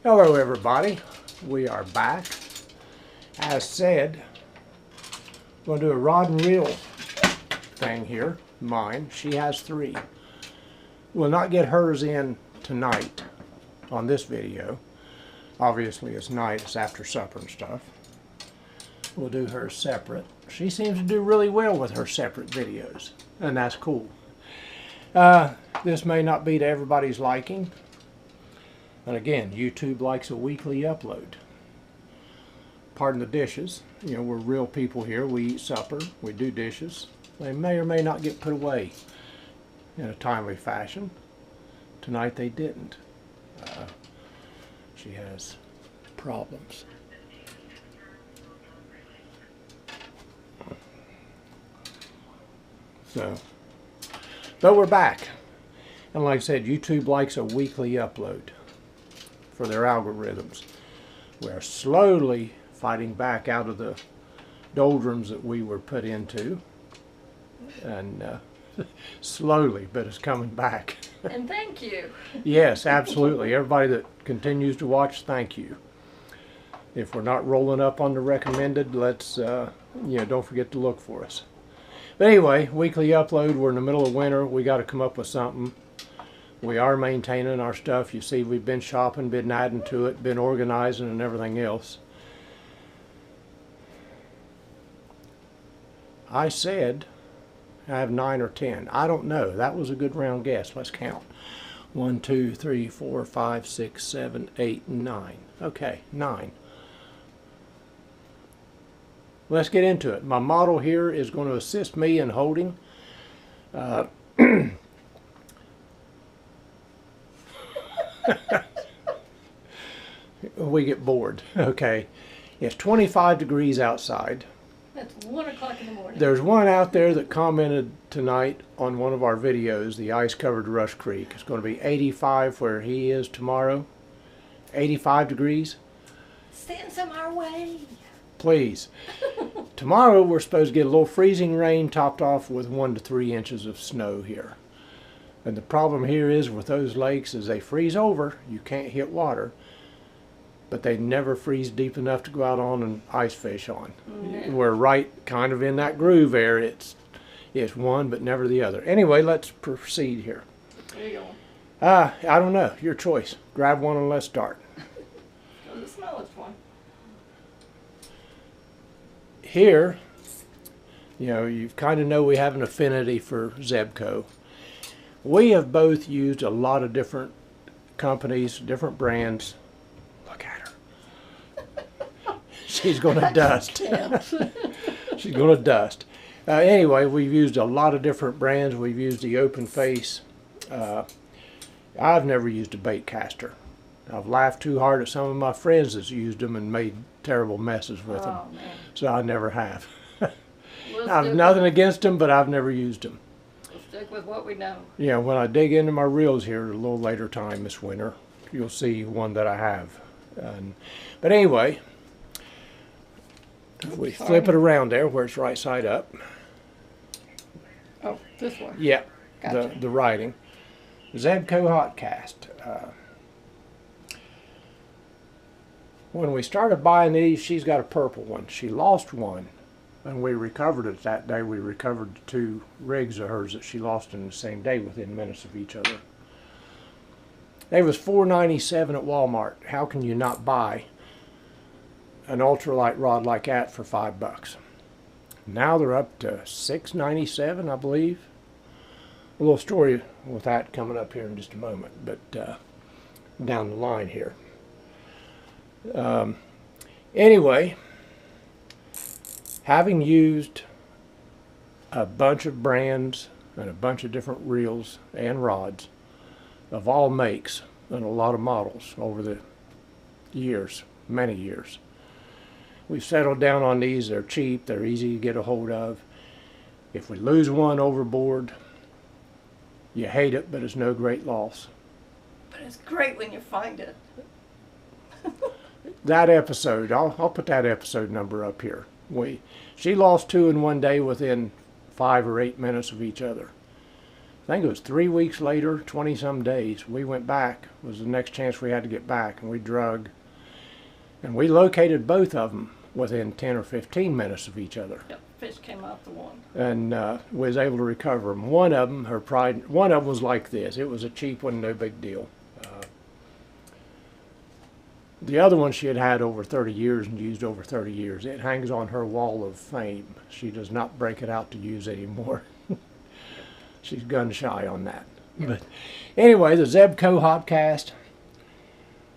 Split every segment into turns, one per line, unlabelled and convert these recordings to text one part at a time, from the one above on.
Hello everybody, we are back. As said, we'll do a rod and reel thing here, mine. She has 3. We'll not get hers in tonight on this video. Obviously it's night, it's after supper and stuff. We'll do hers separate. She seems to do really well with her separate videos, and that's cool. This may not be to everybody's liking. And again, YouTube likes a weekly upload. Pardon the dishes. You know, we're real people here. We eat supper. We do dishes. They may or may not get put away in a timely fashion. Tonight they didn't. She has problems. So, but we're back. And like I said, YouTube likes a weekly upload for their algorithms. We're slowly fighting back out of the doldrums that we were put into, and slowly, but it's coming back.
And thank you.
Yes, absolutely. Everybody that continues to watch, thank you. If we're not rolling up on the recommended, let's don't forget to look for us. But anyway, weekly upload. We're in the middle of winter. We got to come up with something. We are maintaining our stuff. You see, we've been shopping, been adding to it, been organizing and everything else. I said I have 9 or 10. I don't know. That was a good round guess. Let's count. 1, 2, 3, 4, 5, 6, 7, 8, 9. Okay, 9. Let's get into it. My model here is going to assist me in holding. We get bored. Okay. It's 25 degrees outside.
That's 1 o'clock in the morning.
There's one out there that commented tonight on one of our videos, the ice-covered Rush Creek. It's going to be 85 where he is tomorrow. 85 degrees.
Send some our way.
Please. Tomorrow we're supposed to get a little freezing rain topped off with 1 to 3 inches of snow here. And the problem here is with those lakes is they freeze over. You can't hit water. But they never freeze deep enough to go out on and ice fish on.
No.
We're right kind of in that groove there. It's one but never the other. Anyway, let's proceed here.
Where you going?
I don't know. Your choice. Grab one and let's start.
Go to the smallest one.
Here, you kind of know we have an affinity for Zebco. We have both used a lot of different companies, different brands. Look at her. She's going to dust. She's going to dust. Anyway, we've used a lot of different brands. We've used the Open Face. I've never used a bait caster. I've laughed too hard at some of my friends that's used them and made terrible messes with them.
Man.
So I never have.
We'll
I've nothing against them, but I've never used them.
We'll stick with what we know.
Yeah, when I dig into my reels here a little later time this winter, you'll see one that I have. But anyway, if we flip it around there where it's right side up.
Oh, this one.
Yeah,
Gotcha.
the writing. Zebco Hot Cast. When we started buying these, she's got a purple one. She lost one, and we recovered it that day. We recovered the 2 rigs of hers that she lost in the same day within minutes of each other. They was $4.97 at Walmart. How can you not buy an ultralight rod like that for $5? Now they're up to $6.97, I believe. A little story with that coming up here in just a moment, but down the line here. Anyway, having used a bunch of brands and a bunch of different reels and rods of all makes and a lot of models over the years, many years, we've settled down on these. They're cheap, they're easy to get a hold of. If we lose one overboard, you hate it, but it's no great loss.
But it's great when you find it.
That episode, I'll put that episode number up here. She lost 2 in one day within 5 or 8 minutes of each other. think it was 3 weeks later, 20 some days, we went back. Was the next chance we had to get back, and we drug. And we located both of them within 10 or 15 minutes of each other.
Yep, fish came out the one.
And was able to recover them. One of them, her pride, one of them was like this. It was a cheap one, no big deal. The other one she had had over 30 years and used over 30 years. It hangs on her wall of fame. She does not break it out to use anymore. She's gun shy on that.
Yep.
But anyway, the Zebco Hotcast,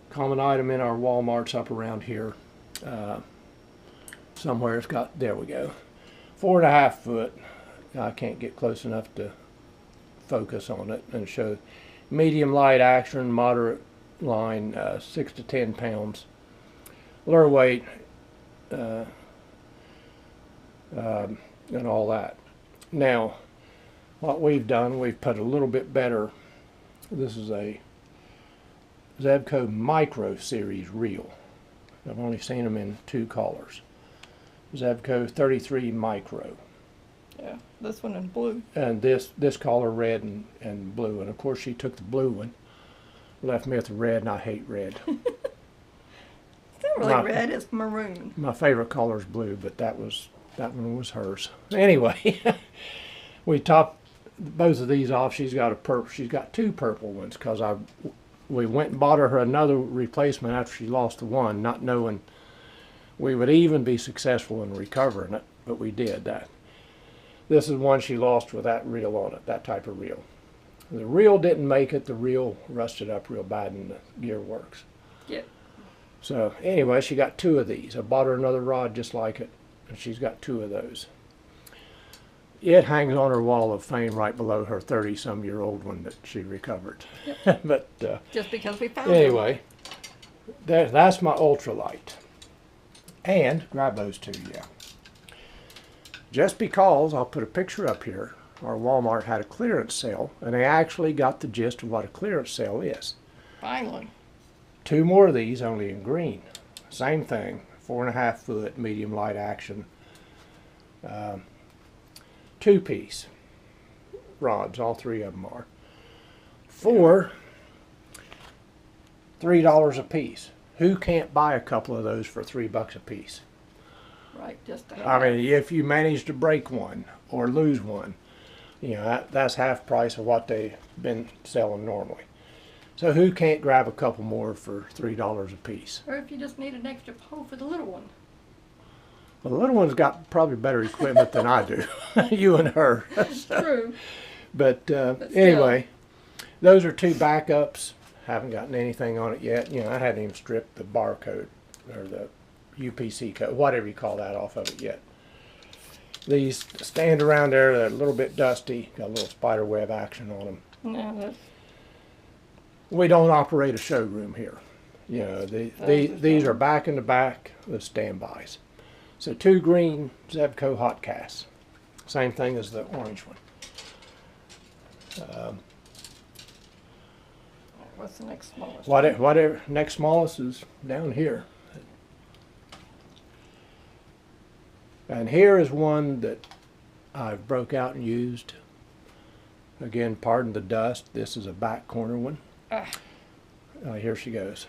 common item in our Walmarts up around here. Somewhere it's got, there we go, 4.5 foot. I can't get close enough to focus on it and show medium light action, moderate line, 6 to 10 pounds, lure weight, and all that. Now, what we've done, we've put a little bit better. This is a Zebco Micro Series reel. I've only seen them in 2 colors. Zebco 33 Micro.
Yeah, this one in blue.
And this color, red and blue. And of course she took the blue one, left me with the red, and I hate red.
It's not really red, it's maroon.
My favorite color is blue, but that one was hers. Anyway, we topped both of these off. She's got 2 purple ones because we went and bought her another replacement after she lost the one, not knowing we would even be successful in recovering it, but we did that. This is one she lost with that reel on it, that type of reel. The reel didn't make it. The reel rusted up real bad in the gear works.
Yep.
So anyway, she got 2 of these. I bought her another rod just like it, and she's got 2 of those. It hangs on her wall of fame right below her 30-some-year-old one that she recovered.
Yep.
But
just because we found
anyway, that's my ultralight. And grab those 2, yeah. Just because, I'll put a picture up here, our Walmart had a clearance sale, and they actually got the gist of what a clearance sale is.
Finally.
2 more of these, only in green. Same thing, 4.5 foot, medium light action. 2-piece rods, all 3 of them are. For $3 a piece. Who can't buy a couple of those for $3 a piece?
Right, just to have
I mean, if you manage to break one or lose one, you know, that's half price of what they've been selling normally. So who can't grab a couple more for $3 a piece?
Or if you just need an extra pole for the little one.
Well, the little one's got probably better equipment than I do. You and her. So,
True.
but anyway, those are 2 backups. Haven't gotten anything on it yet. You know, I hadn't even stripped the barcode or the UPC code, whatever you call that, off of it yet. These stand around there. They're a little bit dusty. Got a little spider web action on them.
No, that's...
We don't operate a showroom here. You know, these are back in the back with standbys. So 2 green Zebco Hotcasts. Same thing as the orange one.
What's the next smallest?
Whatever next smallest is down here. And here is one that I broke out and used. Again, pardon the dust. This is a back corner one. Here she goes.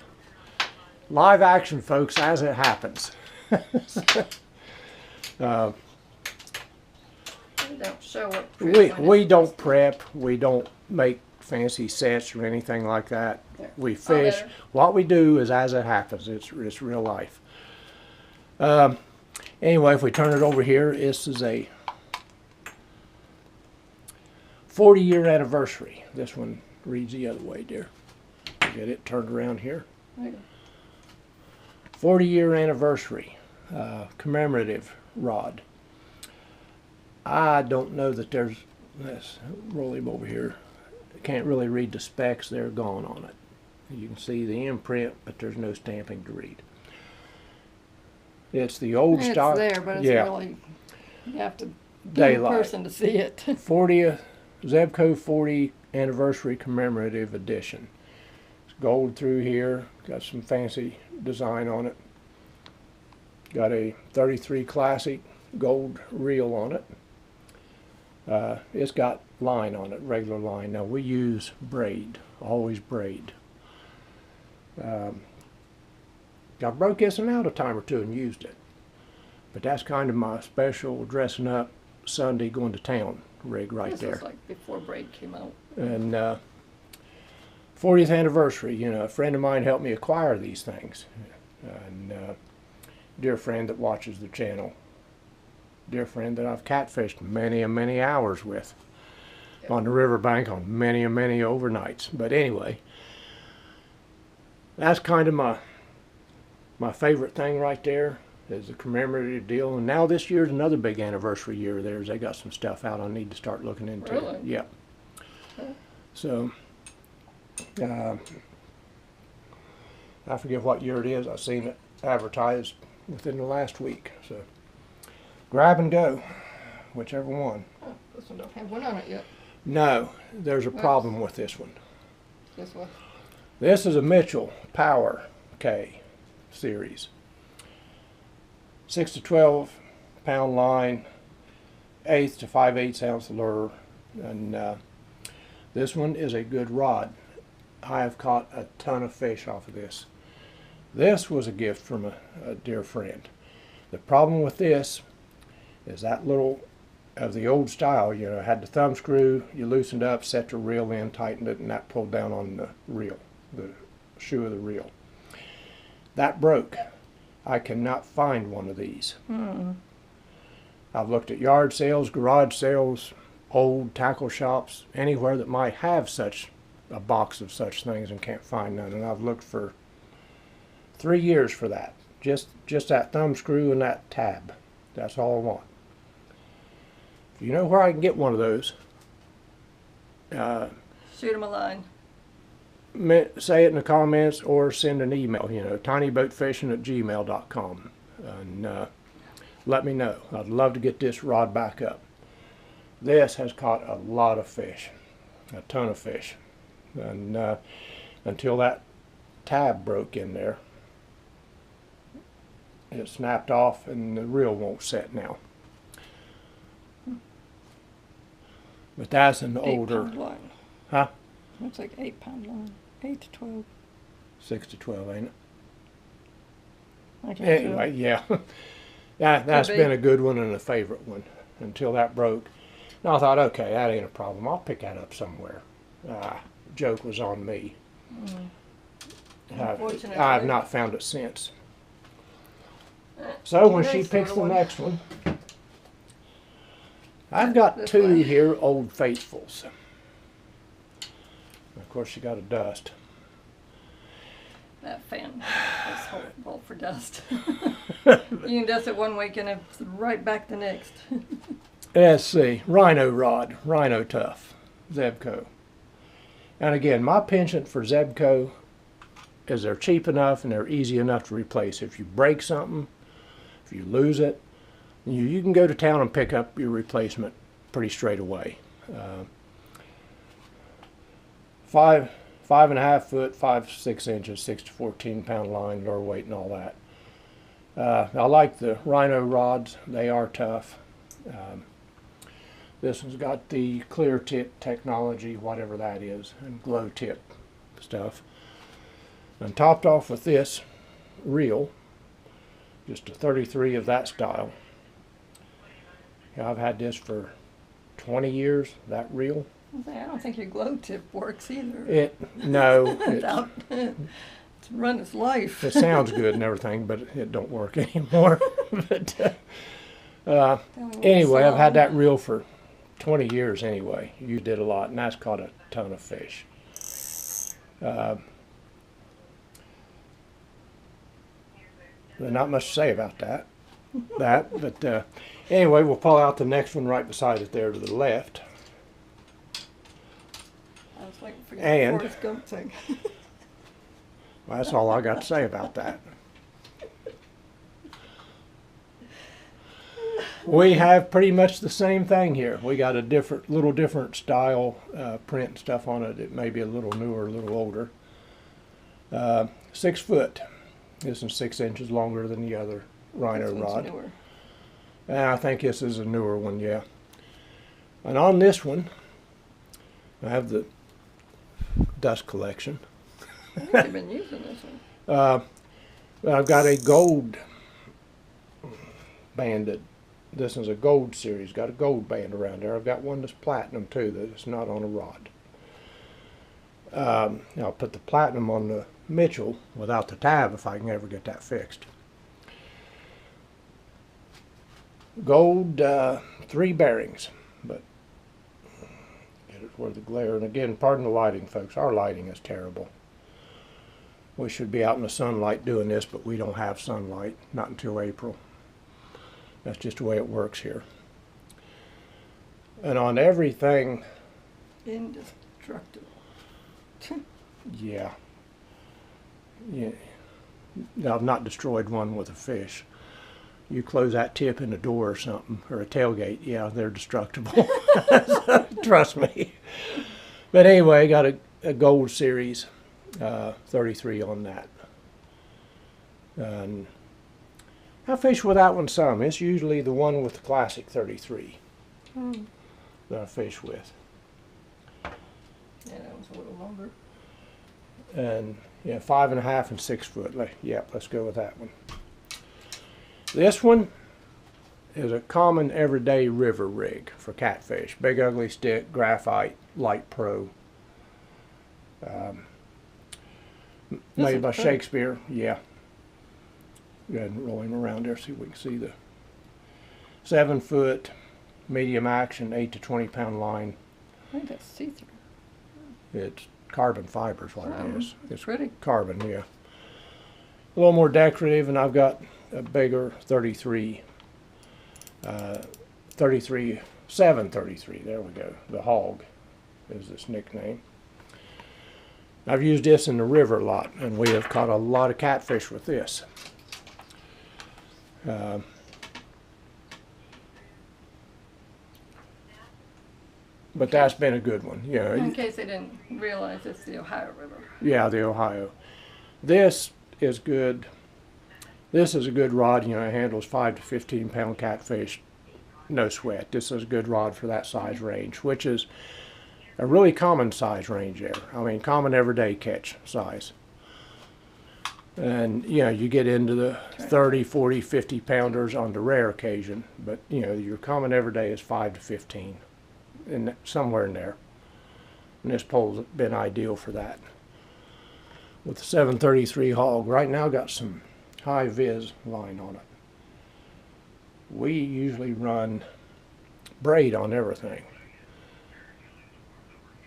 Live action, folks, as it happens.
We don't show up.
We don't prep. We don't make fancy sets or anything like that. We fish.
better.
What we do is as it happens. It's real life. Anyway, if we turn it over here, this is a 40-year anniversary. This one reads the other way, dear. Get it turned around here. 40-year anniversary commemorative rod. I don't know that there's, let's roll him over here. Can't really read the specs. They're gone on it. You can see the imprint, but there's no stamping to read. It's the old stock.
It's there, but it's really, you have to be a
Daylight.
person to see it.
40th Zebco 40 anniversary commemorative edition. It's gold through here. Got some fancy design on it. Got a 33 classic gold reel on it. It's got line on it, regular line. Now we use braid, always braid. I broke this one out a time or two and used it. But that's kind of my special dressing up Sunday going to town rig right there.
This was like before braid came out.
And 40th anniversary, you know, a friend of mine helped me acquire these things. And dear friend that watches the channel. Dear friend that I've catfished many and many hours with. Yep. On the riverbank on many and many overnights. But anyway, that's kind of my favorite thing right there. Is a commemorative deal, and now this year's another big anniversary year of theirs. They got some stuff out I need to start looking into.
Really?
Yeah. So, I forget what year it is. I've seen it advertised within the last week. So, grab and go, whichever one.
Oh, this one don't have one on it yet.
No, there's a problem with this one.
This one?
This is a Mitchell Power K series. 6 to 12 pound line, 1/8 to 5/8 ounce lure, and this one is a good rod. I have caught a ton of fish off of this. This was a gift from a dear friend. The problem with this is that little of the old style, you know, had the thumb screw, you loosened up, set the reel in, tightened it, and that pulled down on the reel, the shoe of the reel. That broke. I cannot find one of these. I've looked at yard sales, garage sales, old tackle shops, anywhere that might have such a box of such things and can't find none. And I've looked for 3 years for that. Just that thumb screw and that tab. That's all I want. If you know where I can get one of those,
shoot them a line.
Say it in the comments or send an email, you know, tinyboatfishing@gmail.com, and let me know. I'd love to get this rod back up. This has caught a lot of fish, a ton of fish, and until that tab broke in there, it snapped off and the reel won't set now. But that's an older,
8-pound line.
huh?
It's like 8-pound line. 8 to 12.
6 to 12, ain't it?
I can't
Anyway, yeah. That's been a good one and a favorite one until that broke. And I thought, okay, that ain't a problem. I'll pick that up somewhere. Joke was on me.
Unfortunately.
I have not found it since. So when she picks the next one, I've got two here, Old Faithfuls. Of course, she got a dust.
That fan is horrible for dust. You can dust it one week and it's right back the next.
Let's see, Rhino rod, Rhino Tough, Zebco. And again, my penchant for Zebco is they're cheap enough and they're easy enough to replace. If you break something, if you lose it, you can go to town and pick up your replacement pretty straight away. 5.5 foot, 5-6 inches, 6 to 14 pound line, lure weight, and all that. I like the Rhino rods. They are tough. This one's got the clear tip technology, whatever that is, and glow tip stuff. And topped off with this reel, just a 33 of that style. I've had this for 20 years, that reel.
I don't think your glow tip works either. It's run its life.
It sounds good and everything, but it don't work anymore. But anyway, I've had that reel for 20 years anyway. You did a lot, and that's caught a ton of fish. Not much to say about that. But anyway, we'll pull out the next one right beside it there to the left.
I was waiting for
And
the Forrest Gump thing.
Well, that's all I got to say about that. We have pretty much the same thing here. We got a little different style print and stuff on it. It may be a little newer, a little older. 6 foot. This is 6 inches longer than the other Rhino rod.
Newer.
And I think this is a newer one, yeah. And on this one, I have the dust collection.
I think you've been using this one.
I've got a gold banded. This is a gold series. Got a gold band around there. I've got one that's platinum too. That's not on a rod. I'll put the platinum on the Mitchell without the tab if I can ever get that fixed. Gold 3 bearings, but get it where the glare. And again, pardon the lighting, folks. Our lighting is terrible. We should be out in the sunlight doing this, but we don't have sunlight, not until April. That's just the way it works here. And on everything,
Indestructible.
yeah. I've not destroyed one with a fish. You close that tip in a door or something, or a tailgate, yeah, they're destructible. Trust me. But anyway, got a gold series 33 on that. And I fish with that one some. It's usually the one with the classic 33 that I fish with.
Yeah, that was a little longer.
And yeah, 5.5 and 6 foot. Yep, let's go with that one. This one is a common everyday river rig for catfish. Big ugly stick, graphite, light pro. Made by Shakespeare, yeah. Go ahead and roll him around there so we can see the 7 foot medium action, 8 to 20 pound line.
I think that's see-through.
It's carbon fiber is what it is. It's
pretty.
Carbon, yeah. A little more decorative, and I've got a bigger 33, 733, there we go. The Hog is its nickname. I've used this in the river a lot, and we have caught a lot of catfish with this. But that's been a good one. Yeah.
In case they didn't realize it's the Ohio River.
Yeah, the Ohio. This is good. This is a good rod. You know, it handles 5 to 15 pound catfish, no sweat. This is a good rod for that size range, which is a really common size range there. I mean, common everyday catch size. And, you know, you get into the 30, 40, 50 pounders on the rare occasion, but, you know, your common everyday is 5 to 15, and somewhere in there. And this pole's been ideal for that. With the 733 Hog, right now got some high vis line on it. We usually run braid on everything.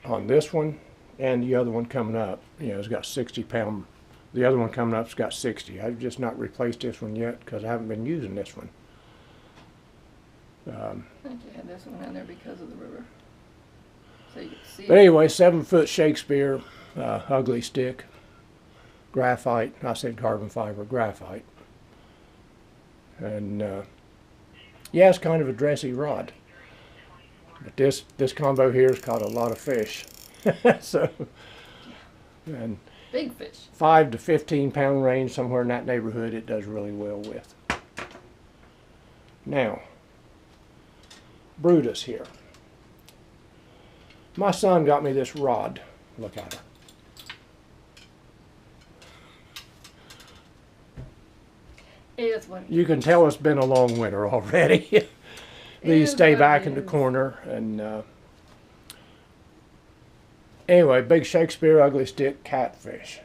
On this one and the other one coming up, you know, it's got 60 pound. The other one coming up's got 60. I've just not replaced this one yet because I haven't been using this one.
I think you had this one down there because of the river. So you could see
But anyway, 7 foot Shakespeare, ugly stick, graphite. I said carbon fiber, graphite. And yeah, it's kind of a dressy rod. But this combo here has caught a lot of fish. So, and
big fish.
5 to 15 pound range, somewhere in that neighborhood, it does really well with. Now, Brutus here. My son got me this rod. Look at her.
Is what
You can tell it's been a long winter already. These stay back in the corner. And anyway, big Shakespeare ugly stick catfish.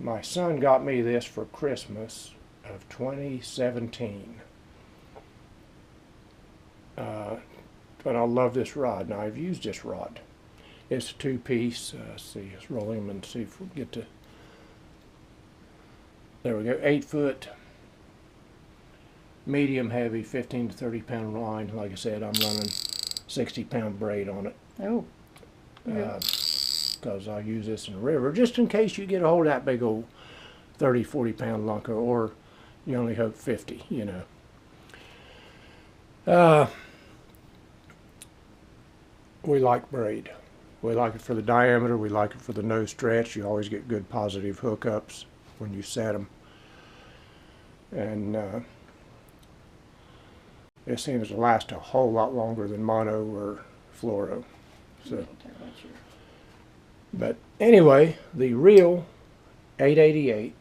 My son got me this for Christmas of 2017. But I love this rod. Now I've used this rod. It's a 2-piece. Let's see, let's roll him and see if we get to. There we go. 8 foot, medium heavy, 15 to 30 pound line. Like I said, I'm running 60 pound braid on it.
Oh.
Because I use this in the river, just in case you get a hold of that big old 30, 40 pound lunker, or you only hope 50, you know. We like braid. We like it for the diameter. We like it for the no stretch. You always get good positive hookups when you set them. And It seems to last a whole lot longer than mono or fluoro. So, but anyway, the real 888,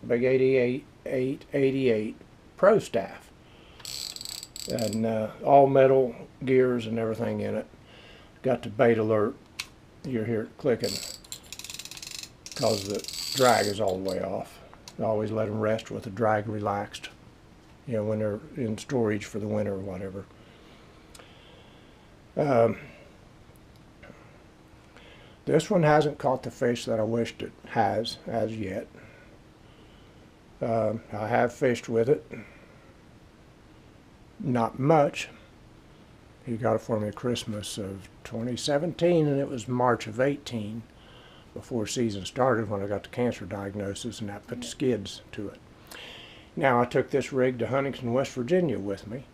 big 888 Pro Staff, and all metal gears and everything in it. Got the bait alert. You hear it clicking because the drag is all the way off. I always let them rest with the drag relaxed, you know, when they're in storage for the winter or whatever. This one hasn't caught the fish that I wished it has as yet. I have fished with it. Not much. He got it for me at Christmas of 2017, and it was March of 18 before season started when I got the cancer diagnosis, and that put the skids to it. Now I took this rig to Huntington, West Virginia with me,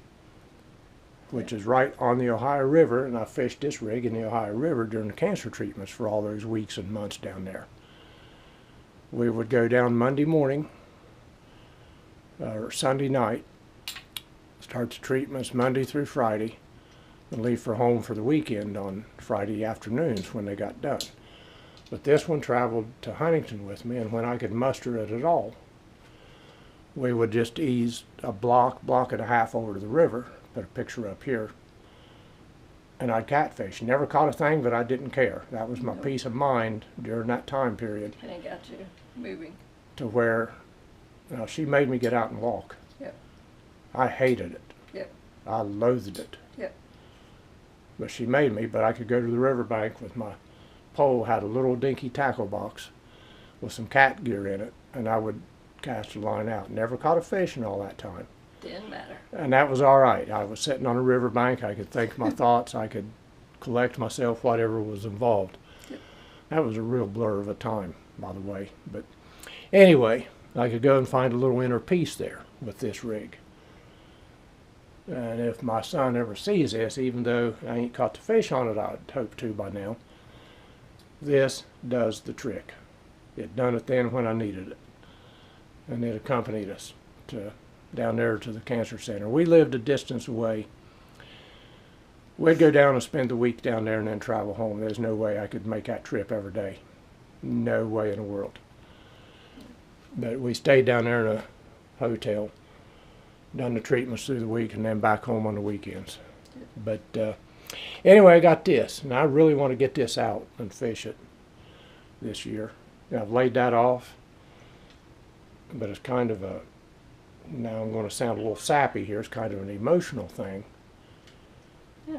which is right on the Ohio River, and I fished this rig in the Ohio River during the cancer treatments for all those weeks and months down there. We would go down Monday morning or Sunday night, start the treatments Monday through Friday, and leave for home for the weekend on Friday afternoons when they got done. But this one traveled to Huntington with me, and when I could muster it at all, we would just ease a block and a half over to the river, put a picture up here, and I'd catfish. Never caught a thing, but I didn't care. That was my peace of mind during that time period.
And it got you moving.
To where, you know, she made me get out and walk.
Yep.
I hated it.
Yep.
I loathed it.
Yep.
But she made me, but I could go to the riverbank with my pole, had a little dinky tackle box with some cat gear in it, and I would cast a line out. Never caught a fish in all that time.
Didn't matter.
And that was all right. I was sitting on a riverbank. I could think my thoughts. I could collect myself, whatever was involved.
Yep.
That was a real blur of a time, by the way. But anyway, I could go and find a little inner peace there with this rig. And if my son ever sees this, even though I ain't caught the fish on it, I'd hope to by now, this does the trick. It done it then when I needed it. And it accompanied us to down there to the cancer center. We lived a distance away. We'd go down and spend the week down there and then travel home. There's no way I could make that trip every day. No way in the world. But we stayed down there in a hotel, done the treatments through the week, and then back home on the weekends. But anyway, I got this, and I really want to get this out and fish it this year. I've laid that off, but it's kind of a, now I'm going to sound a little sappy here, it's kind of an emotional thing.
Yeah,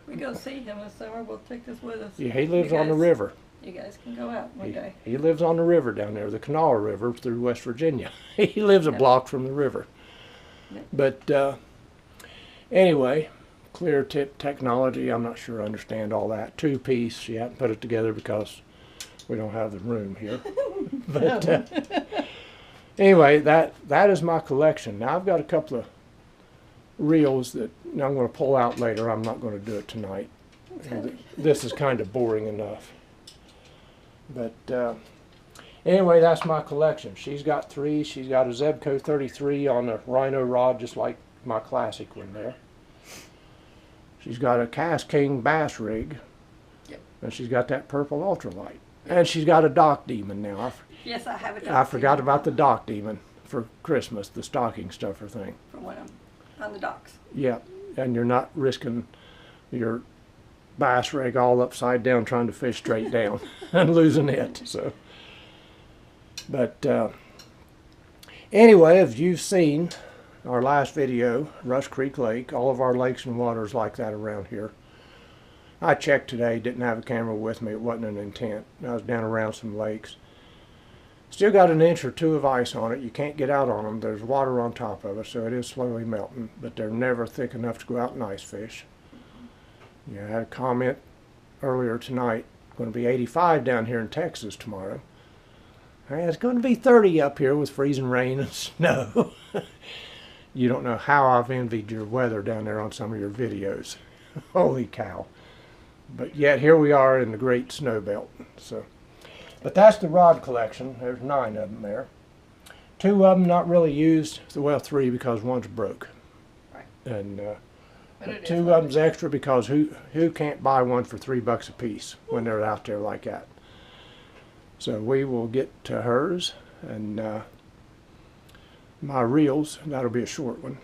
we go see him this summer. We'll take this with us.
Yeah, he lives on the river.
You guys can go out one day.
He lives on the river down there, the Kanawha River through West Virginia. He lives a block from the river.
Yep.
But anyway, clear tip technology, I'm not sure I understand all that. Two-piece, she hadn't put it together because we don't have the room here. But anyway, that is my collection. Now I've got a couple of reels that I'm going to pull out later. I'm not going to do it tonight.
Okay.
This is kind of boring enough. But anyway, that's my collection. She's got three. She's got a Zebco 33 on a Rhino rod, just like my classic one there. She's got a Cast King bass rig.
Yep.
And she's got that purple ultralight. And she's got a Dock Demon now.
Yes, I have a
I forgot about the Dock Demon for Christmas, the stocking stuffer thing.
For when I'm on the docks.
Yeah, and you're not risking your bass rig all upside down trying to fish straight down and losing it. So, but anyway, as you've seen our last video, Rush Creek Lake, all of our lakes and waters like that around here. I checked today, didn't have a camera with me, it wasn't an intent. I was down around some lakes. Still got an inch or two of ice on it. You can't get out on them. There's water on top of it, so it is slowly melting, but they're never thick enough to go out and ice fish. Yeah, I had a comment earlier tonight, going to be 85 down here in Texas tomorrow. Hey, it's going to be 30 up here with freezing rain and snow. You don't know how I've envied your weather down there on some of your videos. Holy cow. But yet here we are in the great snow belt. So, but that's the rod collection. There's 9 of them there. 2 of them not really used. Well, 3 because one's broke.
Right.
And
But it is
two
what
of
it
them's extra because who can't buy one for $3 a piece when they're out there like that? So we will get to hers, and my reels, that'll be a short one.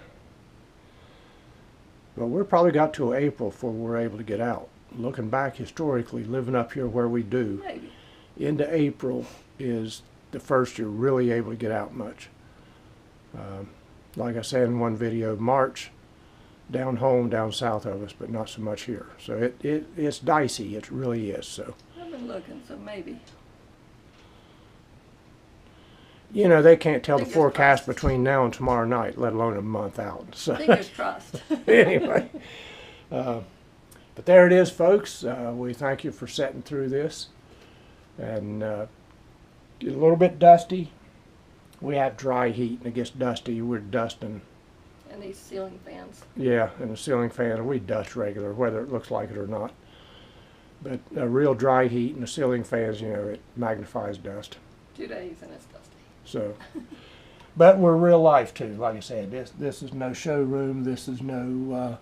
But we're probably got till April before we're able to get out. Looking back historically, living up here where we do,
Maybe.
into April is the first you're really able to get out much. Like I said in one video, March down home, down south of us, but not so much here. So it's dicey, it really is. So
I've been looking, so maybe.
you know, they can't tell the
Fingers
forecast
crossed.
between now and tomorrow night, let alone a month out. So
Fingers crossed.
anyway, but there it is, folks. We thank you for sitting through this, and a little bit dusty. We have dry heat, and it gets dusty. We're dusting.
And these ceiling fans.
Yeah, and the ceiling fan, we dust regular, whether it looks like it or not. But a real dry heat and the ceiling fans, you know, it magnifies dust.
2 days and it's dusty.
So, but we're real life too. Like I said, this is no showroom. This is no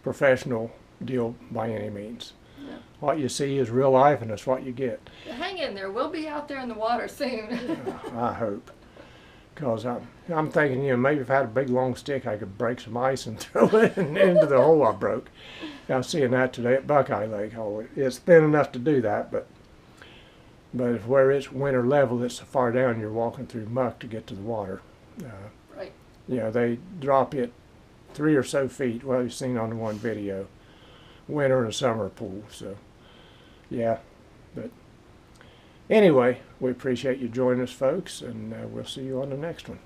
professional deal by any means.
Yeah.
What you see is real life, and that's what you get.
Hang in there. We'll be out there in the water soon.
I hope. Because I'm thinking, you know, maybe if I had a big long stick, I could break some ice and throw it into the hole I broke. I was seeing that today at Buckeye Lake. Oh, it's thin enough to do that, but where it's winter level, it's so far down you're walking through muck to get to the water.
Right.
You know, they drop it 3 or so feet. Well, you've seen on the one video, winter and summer pool. So, yeah, but. Anyway, we appreciate you joining us, folks, and we'll see you on the next one.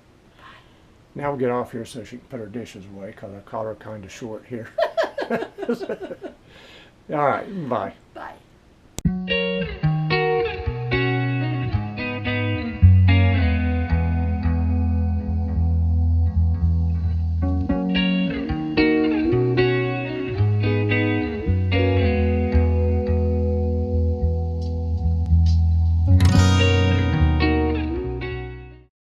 Now we'll get off here so she can put her dishes away, because I caught her kind of short here. All right, bye.
Bye.